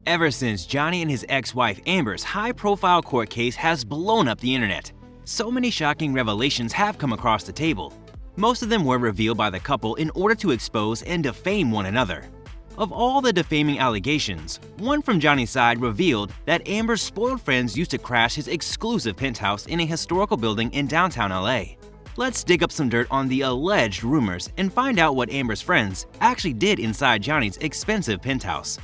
Ever since Johnny and his ex-wife Amber's high-profile court case has blown up the internet, so many shocking revelations have come across the table. Most of them were revealed by the couple in order to expose and defame one another. Of all the defaming allegations, one from Johnny's side revealed that Amber's spoiled friends used to crash his exclusive penthouse in a historical building in downtown LA. Let's dig up some dirt on the alleged rumors and find out what Amber's friends actually did inside Johnny's expensive penthouse.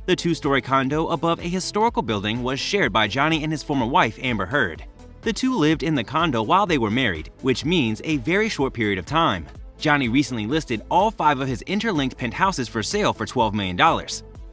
The two-story condo above a historical building was shared by Johnny and his former wife, Amber Heard. The two lived in the condo while they were married, which means a very short period of time. Johnny recently listed all 5 of his interlinked penthouses for sale for $12 million.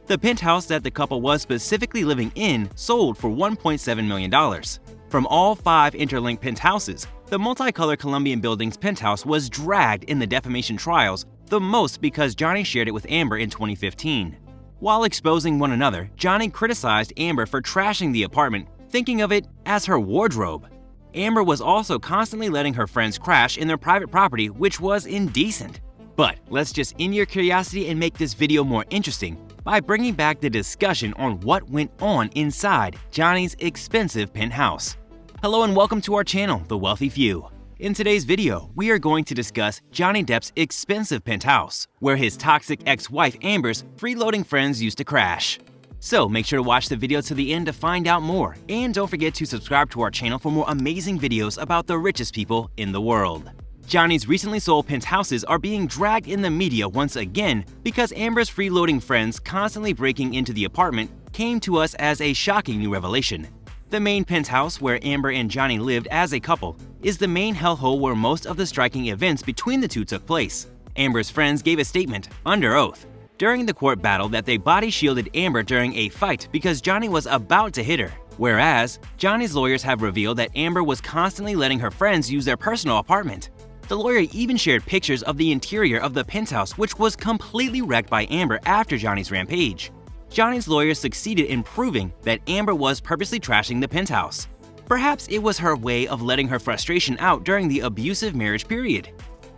The penthouse that the couple was specifically living in sold for $1.7 million. From all 5 interlinked penthouses, the multicolored Colombian building's penthouse was dragged in the defamation trials, the most because Johnny shared it with Amber in 2015. While exposing one another, Johnny criticized Amber for trashing the apartment, thinking of it as her wardrobe. Amber was also constantly letting her friends crash in their private property, which was indecent. But let's just end your curiosity and make this video more interesting by bringing back the discussion on what went on inside Johnny's expensive penthouse. Hello and welcome to our channel, The Wealthy Few. In today's video, we are going to discuss Johnny Depp's expensive penthouse, where his toxic ex-wife Amber's freeloading friends used to crash. So make sure to watch the video to the end to find out more, and don't forget to subscribe to our channel for more amazing videos about the richest people in the world. Johnny's recently sold penthouses are being dragged in the media once again because Amber's freeloading friends constantly breaking into the apartment came to us as a shocking new revelation. The main penthouse, where Amber and Johnny lived as a couple, is the main hellhole where most of the striking events between the two took place. Amber's friends gave a statement, under oath, during the court battle that they body-shielded Amber during a fight because Johnny was about to hit her. Whereas, Johnny's lawyers have revealed that Amber was constantly letting her friends use their personal apartment. The lawyer even shared pictures of the interior of the penthouse, which was completely wrecked by Amber after Johnny's rampage. Johnny's lawyers succeeded in proving that Amber was purposely trashing the penthouse. Perhaps it was her way of letting her frustration out during the abusive marriage period.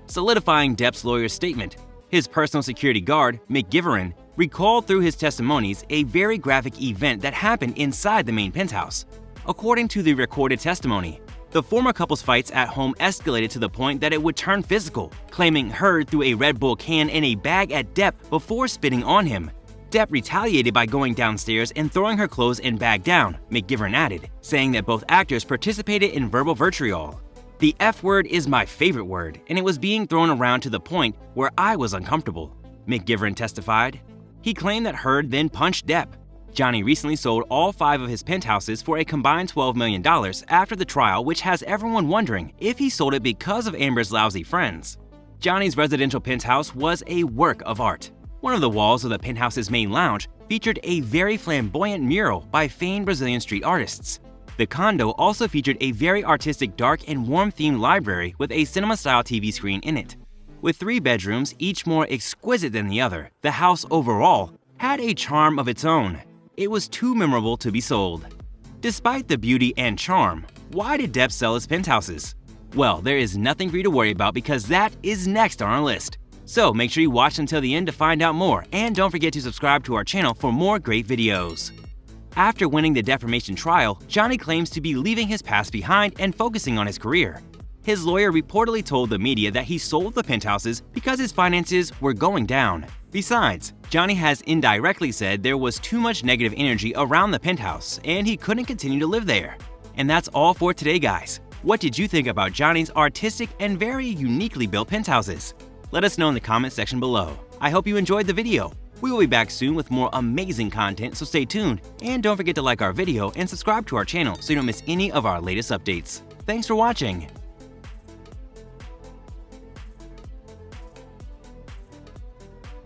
Solidifying Depp's lawyer's statement, his personal security guard, McGivern, recalled through his testimonies a very graphic event that happened inside the main penthouse. According to the recorded testimony, the former couple's fights at home escalated to the point that it would turn physical, claiming Heard threw a Red Bull can and a bag at Depp before spitting on him. Depp retaliated by going downstairs and throwing her clothes and bag down, McGivern added, saying that both actors participated in verbal vitriol. The F word is my favorite word, and it was being thrown around to the point where I was uncomfortable, McGivern testified. He claimed that Heard then punched Depp. Johnny recently sold all 5 of his penthouses for a combined $12 million after the trial, which has everyone wondering if he sold it because of Amber's lousy friends. Johnny's residential penthouse was a work of art. One of the walls of the penthouse's main lounge featured a very flamboyant mural by famed Brazilian street artists. The condo also featured a very artistic dark and warm-themed library with a cinema-style TV screen in it. With 3 bedrooms, each more exquisite than the other, the house overall had a charm of its own. It was too memorable to be sold. Despite the beauty and charm, why did Depp sell his penthouses? Well, there is nothing for you to worry about because that is next on our list. So make sure you watch until the end to find out more, and don't forget to subscribe to our channel for more great videos. After winning the defamation trial, Johnny claims to be leaving his past behind and focusing on his career. His lawyer reportedly told the media that he sold the penthouses because his finances were going down. Besides, Johnny has indirectly said there was too much negative energy around the penthouse and he couldn't continue to live there. And that's all for today, guys. What did you think about Johnny's artistic and very uniquely built penthouses? Let us know in the comment section below. I hope you enjoyed the video. We will be back soon with more amazing content, so stay tuned. And don't forget to like our video and subscribe to our channel so you don't miss any of our latest updates. Thanks for watching.